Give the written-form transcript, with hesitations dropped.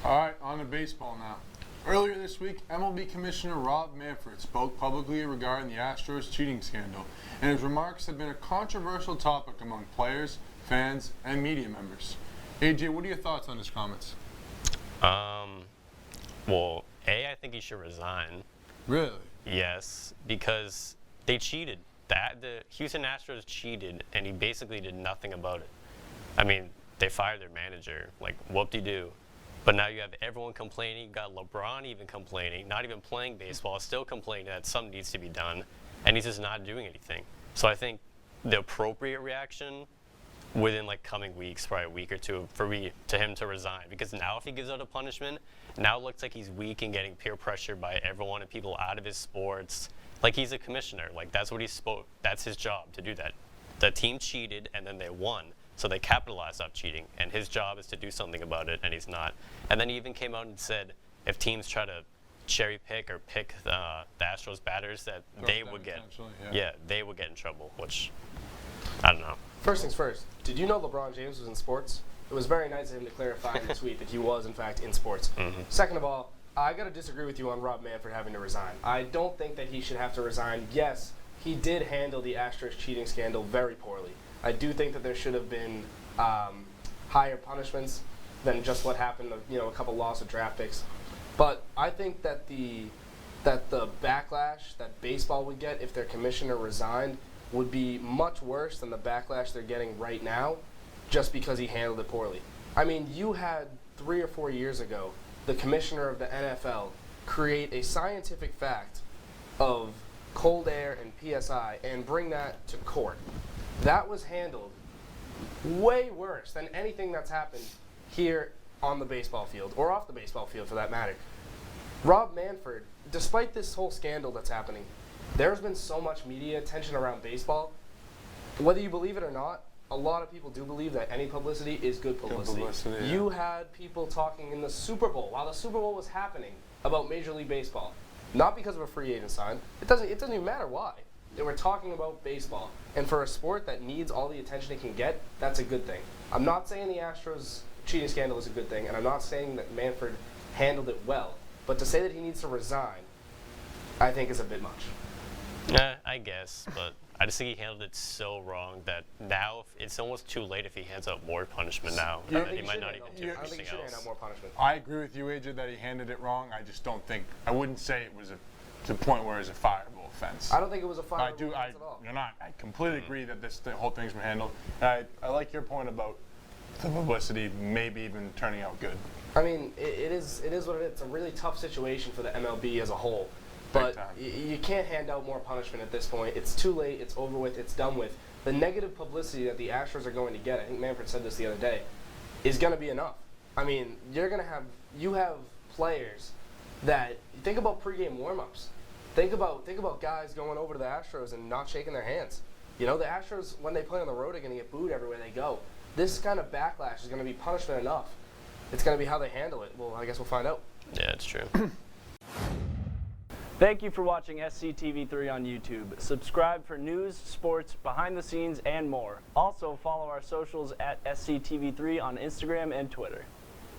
All right, on to baseball now. Earlier this week, MLB Commissioner Rob Manfred spoke publicly regarding the Astros cheating scandal, and his remarks have been a controversial topic among players, fans, and media members. AJ, what are your thoughts on his comments? Well, I think he should resign. Really? Yes, because they cheated. The Houston Astros cheated, and he basically did nothing about it. I mean, they fired their manager, like, whoop-de-doo. But now you have everyone complaining. You got LeBron even complaining, not even playing baseball, still complaining that something needs to be done, and he's just not doing anything. So I think the appropriate reaction within like coming weeks, probably a week or two, to him to resign. Because now if he gives out a punishment, now it looks like he's weak and getting peer pressure by everyone and people out of his sports. Like, he's a commissioner. Like, that's what that's his job, to do that. The team cheated and then they won. So they capitalized off cheating, and his job is to do something about it, and he's not. And then he even came out and said if teams try to cherry pick or pick the Astros batters, that they would get, they would get in trouble, which I don't know. First things first, did you know LeBron James was in sports? It was very nice of him to clarify in the tweet that he was, in fact, in sports. Second of all, I got to disagree with you on Rob Manfred having to resign. I don't think that he should have to resign. Yes, he did handle the Astros cheating scandal very poorly. I do think that there should have been higher punishments than just what happened, a couple loss of draft picks. But I think that the backlash that baseball would get if their commissioner resigned would be much worse than the backlash they're getting right now just because he handled it poorly. I mean, you had 3 or 4 years ago the commissioner of the NFL create a scientific fact of cold air and PSI and bring that to court. That was handled way worse than anything that's happened here on the baseball field, or off the baseball field for that matter. Rob Manfred, despite this whole scandal that's happening, there's been so much media attention around baseball. Whether you believe it or not, a lot of people do believe that any publicity is good publicity. Yeah. You had people talking in the Super Bowl, while the Super Bowl was happening, about Major League Baseball. Not because of a free agent sign. It doesn't even matter why. They were talking about baseball. And for a sport that needs all the attention it can get, that's a good thing. I'm not saying the Astros cheating scandal is a good thing, and I'm not saying that Manfred handled it well. But to say that he needs to resign, I think is a bit much. I guess, but I just think he handled it so wrong that now it's almost too late if he hands out more punishment now. He might not even do anything else. I don't think he should hand out more punishment. I agree with you, AJ, that he handled it wrong. I just don't think, I wouldn't say it was to the point where it was a fireable offense. I don't think it was a fireable offense at all. I completely agree that the whole thing's been handled. I like your point about the publicity maybe even turning out good. I mean, it is what it is. It's a really tough situation for the MLB as a whole. But you can't hand out more punishment at this point. It's too late. It's over with. It's done with. The negative publicity that the Astros are going to get, I think Manfred said this the other day, is going to be enough. I mean, you have players that, think about pregame warm-ups. Think about guys going over to the Astros and not shaking their hands. You know, the Astros, when they play on the road, are going to get booed everywhere they go. This kind of backlash is going to be punishment enough. It's going to be how they handle it. Well, I guess we'll find out. Yeah, it's true. Thank you for watching SCTV3 on YouTube. Subscribe for news, sports, behind the scenes, and more. Also, follow our socials at SCTV3 on Instagram and Twitter.